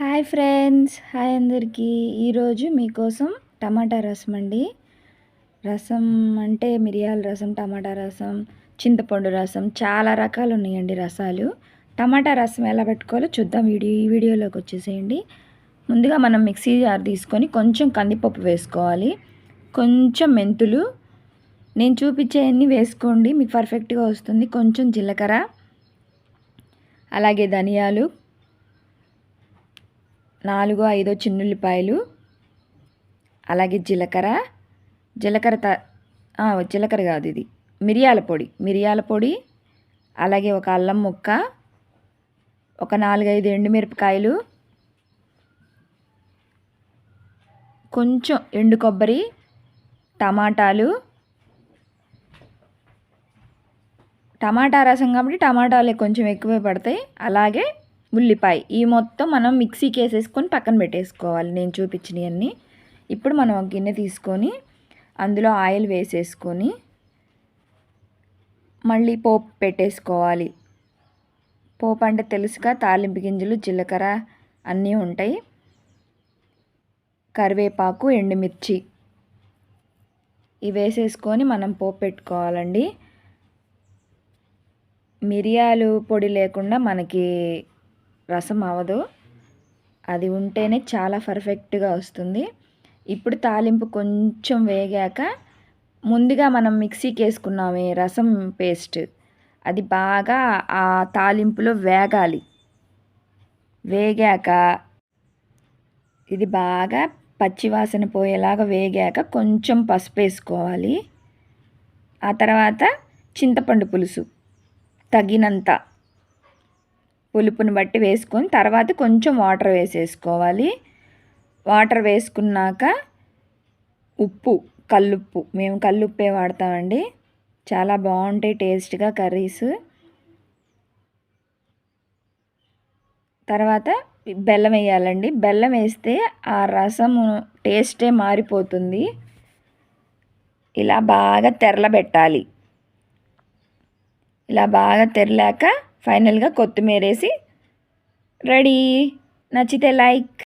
Hi friends, hi అందరికీ. ఈరోజు మీకోసం టమాటా రసం అండి. రసం అంటే మిరియాల రసం, టమాటా రసం, చింతపండు రసం, చాలా రకాలు ఉన్నాయండి రసాలు. టమాటా రసం ఎలా పెట్టుకోవాలో చూద్దాం. ఈ వీడియోలోకి వచ్చేసేయండి. ముందుగా మనం మిక్సీ జార్ తీసుకొని కొంచెం కందిపప్పు వేసుకోవాలి, కొంచెం మెంతులు, నేను చూపించేవన్నీ వేసుకోండి, మీకు పర్ఫెక్ట్గా వస్తుంది. కొంచెం జీలకర్ర, అలాగే ధనియాలు, 4-5 చిన్నుల్లిపాయలు, అలాగే జీలకర్ర కాదు, ఇది మిరియాల పొడి, అలాగే ఒక అల్లం ముక్క, ఒక 4-5 ఎండుమిరపకాయలు, కొంచెం ఎండు కొబ్బరి, టమాటా రసం కాబట్టి టమాటాలు కొంచెం ఎక్కువే పడతాయి. అలాగే ఉల్లిపాయ, ఈ మొత్తం మనం మిక్సీకి వేసేసుకొని పక్కన పెట్టేసుకోవాలి, నేను చూపించినవన్నీ. ఇప్పుడు మనం ఒక గిన్నె తీసుకొని అందులో ఆయిల్ వేసేసుకొని మళ్ళీ పోపు పెట్టేసుకోవాలి. పోపు అంటే తెలుసుగా, తాలింపు గింజలు, జీలకర్ర అన్నీ ఉంటాయి, కరివేపాకు, ఎండుమిర్చి ఇవి వేసేసుకొని మనం పోపు పెట్టుకోవాలండి. మిరియాలు పొడి లేకుండా మనకి రసం అవ్వదు, అది ఉంటేనే చాలా పర్ఫెక్ట్గా వస్తుంది. ఇప్పుడు తాలింపు కొంచెం వేగాక ముందుగా మనం మిక్సీకి వేసుకున్నామే రసం పేస్ట్, అది బాగా ఆ తాలింపులో వేగాక ఇది బాగా పచ్చివాసన పోయేలాగా వేగాక కొంచెం పసుపు వేసుకోవాలి. ఆ తర్వాత చింతపండు పులుసు తగినంత పులుపుని బట్టి వేసుకొని తర్వాత కొంచెం వాటర్ వేసేసుకోవాలి. వాటర్ వేసుకున్నాక ఉప్పు, కల్లుప్పు, మేము కల్లుప్పే వాడతామండి, చాలా బాగుంటాయి టేస్ట్గా కర్రీస్. తర్వాత బెల్లం వేయాలండి. బెల్లం వేస్తే ఆ రసము టేస్టే మారిపోతుంది. ఇలా బాగా తెరలబెట్టాలి. ఇలా బాగా తెరలాక ఫైనల్గా కొత్తిమీర వేసి రెడీ. నచ్చితే లైక్.